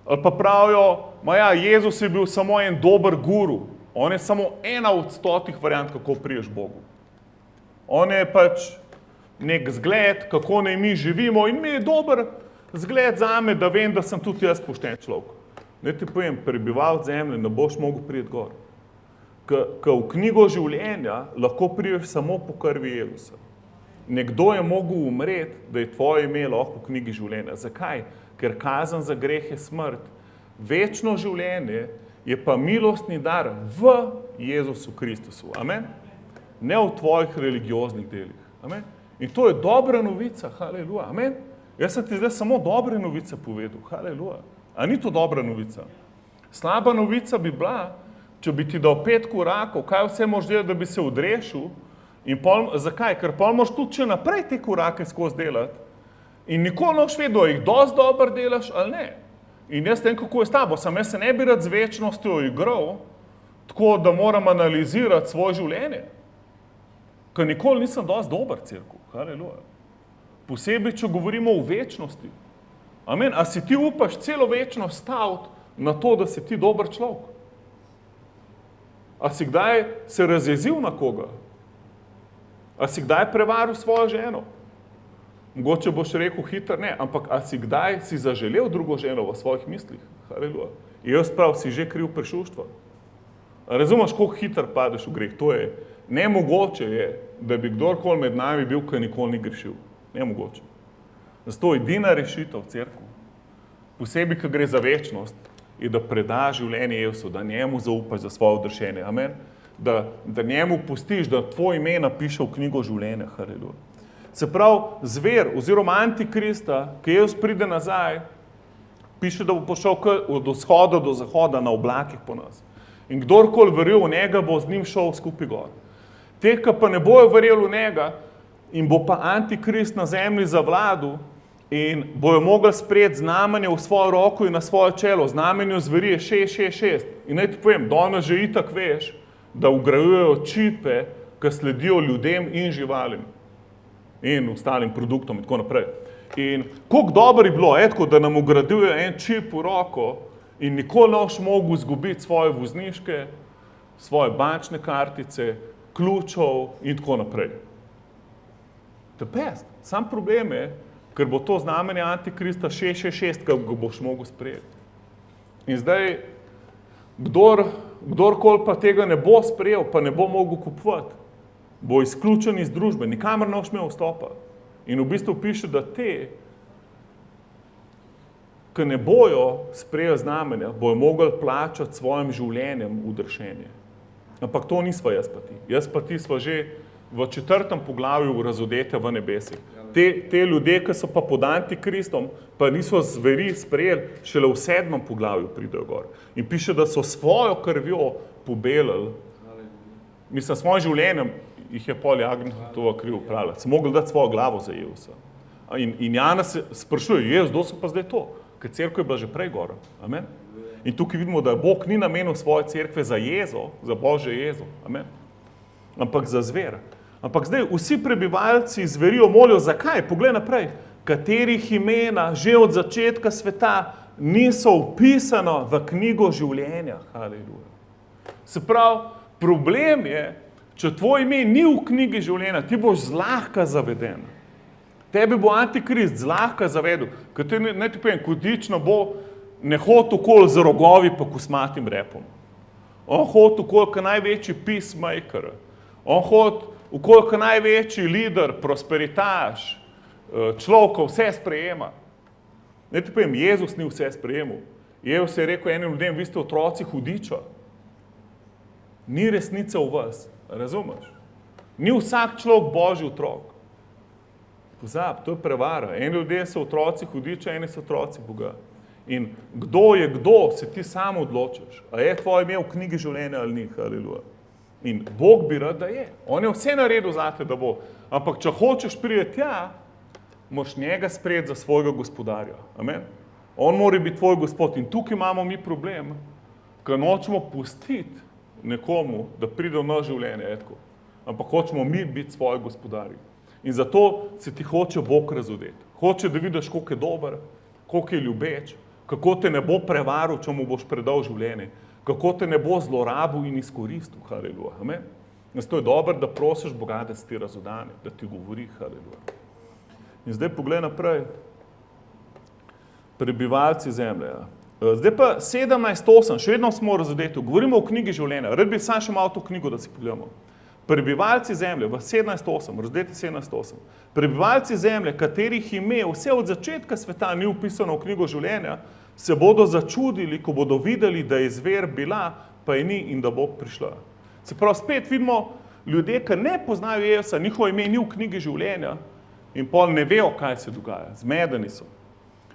Ali pa pravijo, Jezus je bil samo en dober guru, on je samo ena od 100 variant, kako priješ Bogu. On je pač nek zgled, kako naj mi živimo in mi je dober zgled zame, da vem, da sem tudi jaz pošten človek. Naj ti povem, prebivalec zemlje ne boš mogel priti gor. Ker v knjigo življenja lahko priješ samo po krvi Jezusa. Nekdo je mogel umreti, da je tvoje ime lahko v knjigi življenja. Zakaj? Ker kazen za greh je smrt. Večno življenje je pa milostni dar v Jezusu Kristusu. Amen? Ne v tvojih religioznih delih. Amen? In to je dobra novica. Haleluja. Amen? Jaz sem ti zdaj samo dobre novice povedal. Haleluja. A ni to dobra novica? Slaba novica bi bila, če bi ti dal 5 korakov, kaj vse moraš delati, da bi se odrešil. In zakaj? Ker pol moraš tudi še naprej te korake skozi delati. In nikoli ne boš vedel, jih dosti dobro delaš ali ne. In jaz vem, kako je s tabo. Jaz se ne bi rad z večnostjo igral, tako da moram analizirati svoje življenje. Ker nikoli nisem dosti dober, cerkev. Haleluja. Posebej, če govorimo o večnosti. Amen. A si ti upaš celo večnost staviti na to, da si ti dober človek? A si kdaj se razjezil na koga? A si kdaj prevaril svojo ženo? Mogoče boš rekel hitro ne, ampak a si kdaj si zaželel drugo ženo v svojih mislih? Haleluja. Jaz prav si že kriv prešuštva. Razumeš, koliko hitro padeš v greh? To je nemogoče je, da bi kdorkoli med nami bil, ki nikoli ni grešil. Nemogoče. Zato edina rešitev v cerkvu, posebej, ki gre za večnost, je, da preda življenje Jezusu, da njemu zaupaš za svoje odrešenje. Amen. Da njemu pustiš, da tvoj ime napiše v knjigo življenja. Haleluja. Se pravi, zver oziroma antikrista, ki Jezus pride nazaj, piše, da bo pošel od vzhoda do zahoda na oblakih po nas. In kdorkoli verjel v njega, bo z njim šel skupaj gor. Te, ki pa ne bojo verjeli v njega, in bo pa antikrist na zemlji zavladal in bojo mogli sprejeti znamenje v svojo roko in na svoje čelo. Znamenje zveri je 666. In naj ti povem, danes že itak veš, da vgrajujejo čipe, ki sledijo ljudem in živalim in ostalim produktom in tako naprej. In koliko dobro je bilo, da nam vgradujejo en čip v roko in nikoli ne boš mogel izgubiti svoje vozniške, svoje bančne kartice, ključev in tako naprej. The best. Sam problem je, ker bo to znamenje antikrista 666, ki ga boš mogel sprejeti. In zdaj, kdorkoli pa tega ne bo sprejel, pa ne bo mogel kupovati, bo izključen iz družbe, nikamor ne boš imel vstopa. In v bistvu piše, da te, ki ne bojo sprejeli znamenja, bojo mogli plačati svojim življenjem udršenje. Ampak to nisva jaz pa ti. Jaz pa ti sva že v 4. poglavju razodete v nebesih. Te ljudje, ki so pa pod antikristom, pa niso zveri sprejeli, šele v 7. poglavju pridejo gor. In piše, da so svojo krvjo pobelili. Mislim, svojim življenjem jih je pol Jagnjetova kriv upravljati. So mogli dati svojo glavo za Jezusa. In Jana se sprašuje, Jezus, kdo so pa zdaj to? Ker cerkev je bila že prej gor. Amen? In tukaj vidimo, da Bog ni namenil svoje cerkve za jezo, za Božje jezo. Amen? Ampak za zver. Ampak zdaj vsi prebivalci zverijo molijo, zakaj? Poglej naprej. Katerih imena že od začetka sveta niso vpisana v knjigo življenja. Haleluja. Se pravi, problem je, če tvoj ime ni v knjigi življenja, ti boš zlahka zaveden. Tebi bo antikrist zlahka zavedel, ker ti ne ti povem, kodično bo ne hod okoli z rogovi pa kosmatim repom. On hod okoli kot največji peacemaker. On hod okoli kot največji lider, prosperitaš, človek vse sprejema. Ne ti povem, Jezus ni vse sprejemal. Jezus je rekel enim ljudem, vi ste otroci hudiča. Ni resnice v vas, razumeš? Ni vsak človek Božji otrok. Pozab, to je prevara. Eni ljudje so otroci hudiča, eni so otroci Boga. In kdo je kdo, se ti sam odločiš. A je tvoje ime v knjigi življenja ali ni, haleluja. In Bog bi rad, da je. On je vse naredil zate, da bo. Ampak če hočeš priti tja, moraš njega sprejeti za svojega gospodarja. Amen? On mora biti tvoj gospod. In tukaj imamo mi problem, ker nočemo pustiti nekomu, da pride v naše življenje. Etko. Ampak hočemo mi biti svoji gospodarji. In zato se ti hoče Bog razodeti. Hoče, da vidiš, koliko je dober, koliko je ljubeč, kako te ne bo prevaril, če mu boš predal življenje, kako te ne bo zlorabil in izkoristil. Haleluja. Amen? Zato je dobro, da prosiš Boga, da se ti razodane, da ti govori. Haleluja. In zdaj poglej naprej. Prebivalci zemlje. Zdaj pa 17.8, še vedno smo razodeti. Govorimo o knjigi življenja. Rad bi sam še malo to knjigo, da si pogledamo. Prebivalci zemlje, v 17.8, razdeti 17.8. Prebivalci zemlje, katerih ime vse od začetka sveta ni upisano v knjigo življenja, se bodo začudili, ko bodo videli, da je zver bila, pa je ni in da bo prišla. Se pravi, spet vidimo ljudje, ki ne poznajo Jezusa, njihovo ime ni v knjigi življenja in pol ne vejo, kaj se dogaja. Zmedeni so.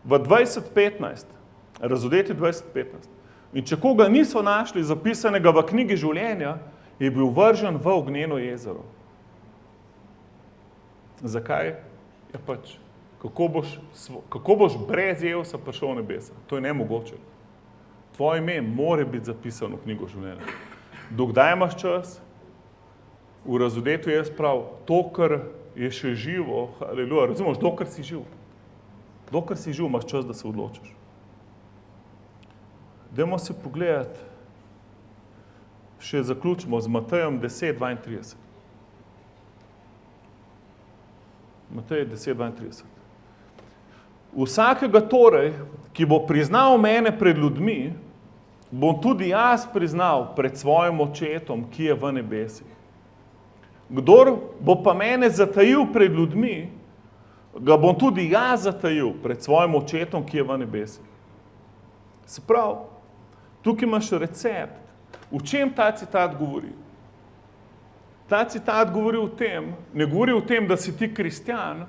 V 2015, razodeti 2015. In če koga niso našli zapisanega v knjigi življenja, je bil vržen v ognjeno jezero. Zakaj? Ja pač, kako boš brez Jezusa prišel v nebesa? To je nemogoče. Tvoje ime mora biti zapisano v knjigo življenja. Dokdaj imaš čas? V razodetu jaz prav, to, kar je še živo, haleluja, razumeš, dokler si živ. Dokler si živ, imaš čas, da se odločiš. Dajmo si pogledati, še zaključimo z Matejem 10.32. Matej 10.32. Vsakega torej, ki bo priznal mene pred ljudmi, bom tudi jaz priznal pred svojim očetom, ki je v nebesih. Kdor bo pa mene zatajil pred ljudmi, ga bom tudi jaz zatajil pred svojim očetom, ki je v nebesih. Se pravi, tukaj imaš recept. V čem ta citat govori? Ta citat govori o tem, ne govori o tem, da si ti kristjan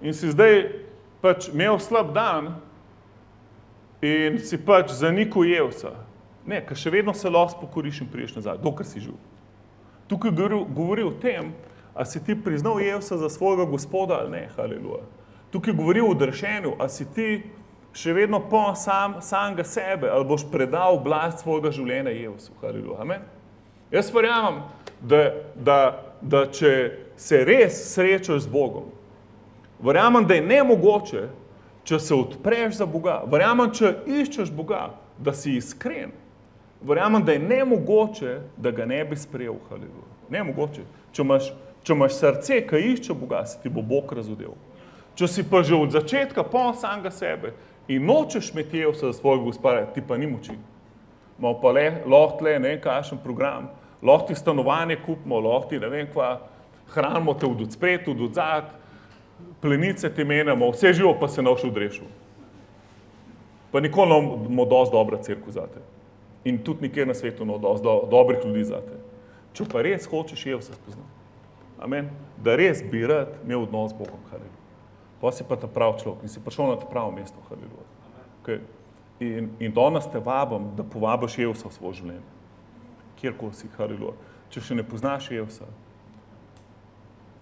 in si zdaj pač imel slab dan in si pač zanikal Jezusa. Ne, ker še vedno se lahko pokoriš in priješ nazaj, dokler si živ. Tukaj govori o tem, a si ti priznal Jezusa za svojega gospoda ali ne, haleluja. Tukaj govori o odrešenju, a si ti še vedno samega sebe, ali boš predal oblast svojega življenja Jezusu. Haleluja. Amen. Jaz verjamem, da če se res srečaš z Bogom, verjamem, da je nemogoče, če se odpreš za Boga, verjamem, če iščeš Boga, da si iskren, verjamem, da je nemogoče, da ga ne bi sprejel. Haleluja. Nemogoče. Če imaš srce, ki išče Boga, se ti bo Bog razodel. Če si pa že od začetka samega sebe, in nočeš imeti Jezusa za svojega gospodarja, ti pa ni moči. Malo pa lahko tle, ne vem, kakšen program, lahko ti stanovanje kupimo, lahko ti, ne vem, kva, hranimo te od spred, od odzad, plenice ti menjamo, vse živo pa se noš odrešil. Pa nikoli imamo dosti dobra cerkev zate. In tudi nikjer na svetu imamo dosti dobrih ljudi zate. Če pa res hočeš Jezusa spoznati. Amen. Da res bi rad imel odnos z Bogom. Haleluja. Pa si pa ta prav človek in si prišel na ta pravo mesto. Haleluja. Okay. In danes te vabim, da povabiš Jezusa v svoje življenje. Kjerkoli si, haleluja. Če še ne poznaš Jezusa,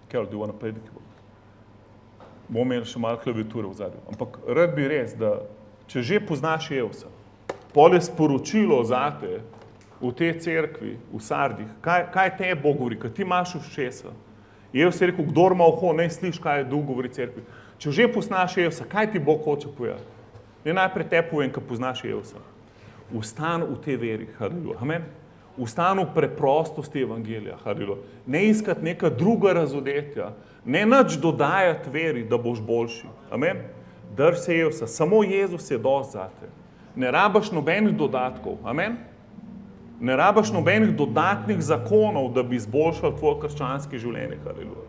Carol, do you want to play the keyboard? Bomo imeli še malo klaviature v zadju. Ampak rad bi res, da če že poznaš Jezusa, pol je sporočilo zate v tej cerkvi, v Sardih, kaj te Bog govori, kaj ti imaš ušesa. Jezus je rekel, kdor ima uho, ne sliš, kaj Duh govori cerkvi. Če že poznaš Jezusa, kaj ti Bog hoče povedati? Ne najprej te povem, ko poznaš Jezusa. Vstan v tej veri, haleluja. Amen. Vstan v preprostosti evangelija, haleluja. Ne iskati neka druga razodetja, ne nič dodajati veri, da boš boljši. Amen. Drž se Jezusa, samo Jezus je dosti zate. Ne rabaš nobenih dodatkov, amen. Ne rabaš nobenih dodatnih zakonov, da bi izboljšal tvoje krščanske življenje, haleluja.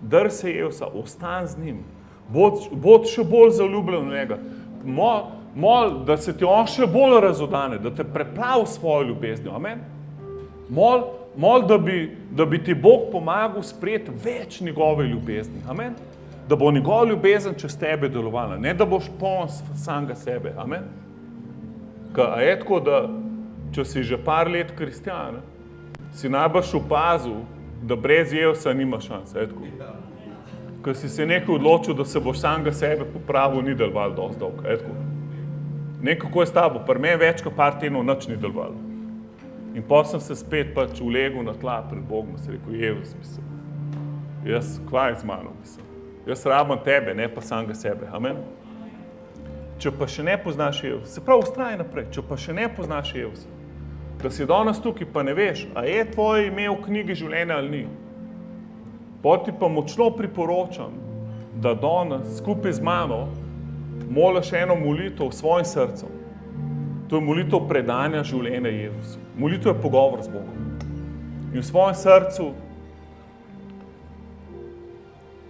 Drž se Jezusa, ostan z njim. Bod še bolj zaljubljen v njega. Mol, da se ti on še bolj razodane, da te preplav svojo ljubeznijo, amen. Mol, da bi ti Bog pomagal sprejeti več njegove ljubezni, amen. Da bo njegova ljubezen čez tebe delovala, ne da boš poln samega sebe, amen. A je tako, da če si že par let kristjan, si najbrž opazil, da brez Jezusa nima šans. Ko si se nekaj odločil, da se boš samega sebe popravil, ni deloval dosti dolgo. Nekako je s tabo, pri meni več kot par tednov nič ni delovalo. In potem sem se spet pač ulegel na tla pred Bogom, sem rekel, Jezus, mislim, jaz, kva je z mano, mislim. Jaz rabim tebe, ne pa samega sebe, amen. Če pa še ne poznaš Jezusa, se pravi, ustraj naprej, če pa še ne poznaš Jezusa, da si danes tukaj, pa ne veš, a je tvoje ime v knjigi življenja ali ni. Potem ti pa močno priporočam, da danes skupaj z mano moliš eno molitev v svojim srcu. To je molitev predanja življenja Jezusu. Molitev je pogovor z Bogom. In v svojem srcu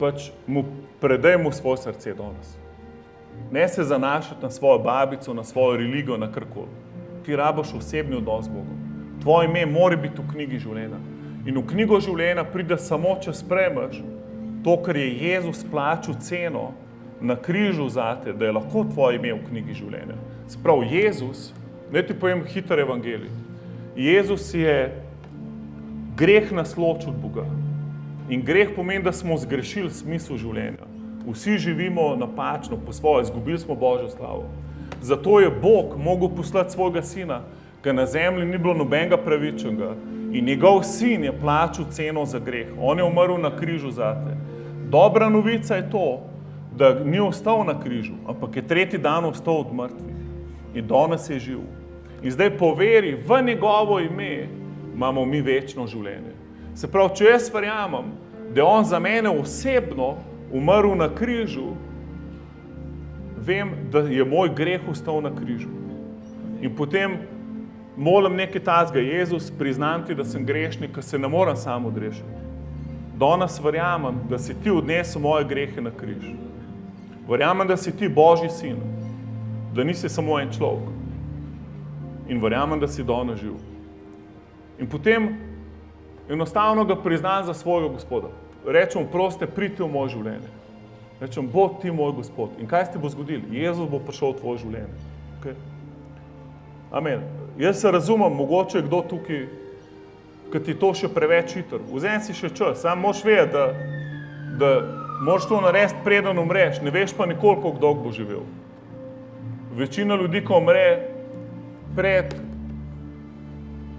pač mu predaj mu svoje srce danes. Ne se zanašati na svojo babico, na svojo religijo, na karkoli. Ti rabiš osebni odnos z Bogom. Tvoje ime mora biti v knjigi življenja. In v knjigo življenja pride samo, če sprejmeš to, kar je Jezus plačal ceno na križu zate, da je lahko tvoje ime v knjigi življenja. Se pravi, Jezus, naj ti povem hiter evangelij, Jezus je greh nas loči od Boga. In greh pomeni, da smo zgrešili smisel življenja. Vsi živimo napačno, po svoje, izgubili smo Božjo slavo. Zato je Bog mogel poslati svojega sina, ker na zemlji ni bilo nobenega pravičnega. In njegov sin je plačal ceno za greh. On je umrl na križu zate. Dobra novica je to, da ni ostal na križu, ampak je tretji dan ostal od mrtvih. In danes je živ. In zdaj po veri v njegovo ime imamo mi večno življenje. Se pravi, če jaz verjamem, da je on za mene osebno umrl na križu, vem, da je moj greh ostal na križu. In potem molim nekaj tazga, Jezus, priznam ti, da sem grešnik, ker se ne morem sam odrešiti. Danes verjamem, da si ti odnesel moje grehe na križ. Verjamem, da si ti Božji sin, da nisi samo en človek. In verjamem, da si danes živ. In potem enostavno ga priznam za svojega Gospoda. Rečem, proste, pridi v moje življenje. Rečem, bo ti moj Gospod. In kaj se ti bo zgodilo? Jezus bo prišel v tvoje življenje. Okay? Amen. Jaz se razumem, mogoče je kdo tukaj, ker ti to še preveč hiter. Vzem si še čas, samo moraš vedeti, da moraš to narediti, preden umreš, ne veš pa nikoli, koliko dolgo bo živel. Večina ljudi, ko umre pred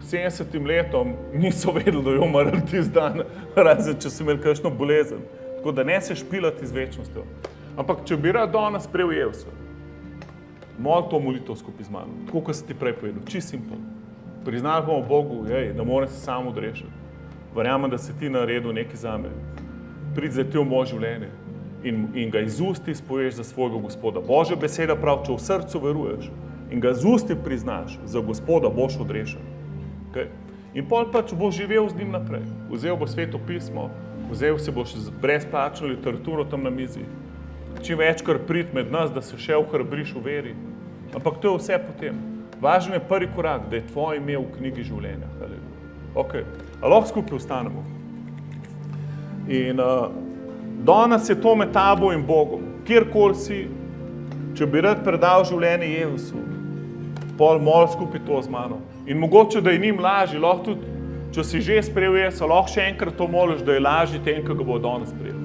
70 letom, niso vedeli, da je umrl tisti dan, razen če so imeli kakšno bolezen. Tako da ne se špilati z večnostjo. Ampak če bi rad danes sprejel Jezusa, moli to molitev skupaj z mano, tako kot si ti prej povedal, čisto simpel. Priznali bomo Bogu, da moram se sam odrešiti. Verjamem, da si ti naredil nekaj zame. Pridi zdaj ti v moje življenje in ga iz usti izpoveš za svojega Gospoda. Božja beseda pravi, če v srcu veruješ in ga z usti priznaš za Gospoda, boš odrešen. Okay? In pol pač boš živel z njim naprej. Vzel boš Sveto pismo, vzel si boš brezplačno literaturo tam na mizi. Čim večkrat pridi med nas, da se še ohrabriš v veri. Ampak to je vse potem. Važen je prvi korak, da je tvoje ime v knjigi življenja. Okay. A lahko skupaj ostanemo. In danes je to med tabo in Bogom. Kjerkoli si, če bi rad predal življenje Jezusu, pol moli skupaj to z mano. In mogoče, da je njim lažje, lahko tudi, če si že sprejel Jezusa, lahko še enkrat to moliš, da je lažje tem, ki ga bo danes sprejel.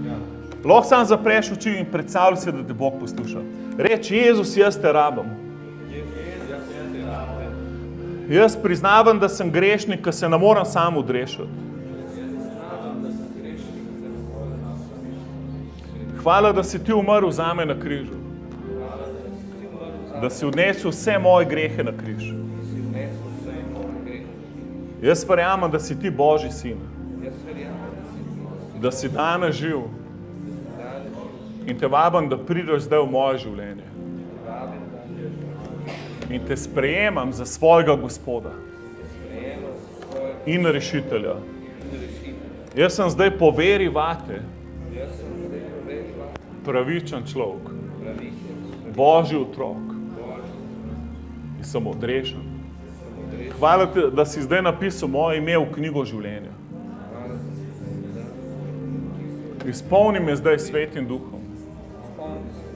Lahko sam zapreš oči in predstavljaj se, da te Bog posluša. Reči, Jezus, jaz te rabim. Jaz priznavam, da sem grešnik, ker se ne moram sam odrešiti. Hvala, da si ti umrl zame na križu. Da si odnesel vse moje grehe na križ. Jaz verjamem, da si ti Božji sin. Da si danes živ. In te vabim, da prideš zdaj v moje življenje. In te sprejemam za svojega Gospoda in rešitelja. Jaz sem zdaj po veri vate pravičen človek, Božji otrok in sem odrešen. Hvala ti, da si zdaj napisal moje ime v knjigo življenja. Izpolni me zdaj Svetim Duhom,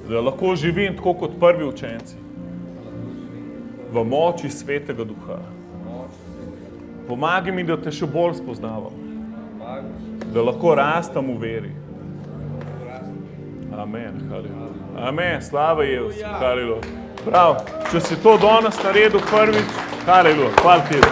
da lahko živim tako kot prvi učenci. V moči Svetega Duha. Pomagaj mi, da te še bolj spoznavam. Da lahko rastam v veri. Amen. Haleluja. Amen. Slava Jezus. Haleluja. Prav. Če si to danes naredil prvič, haleluja. Hvala tebi.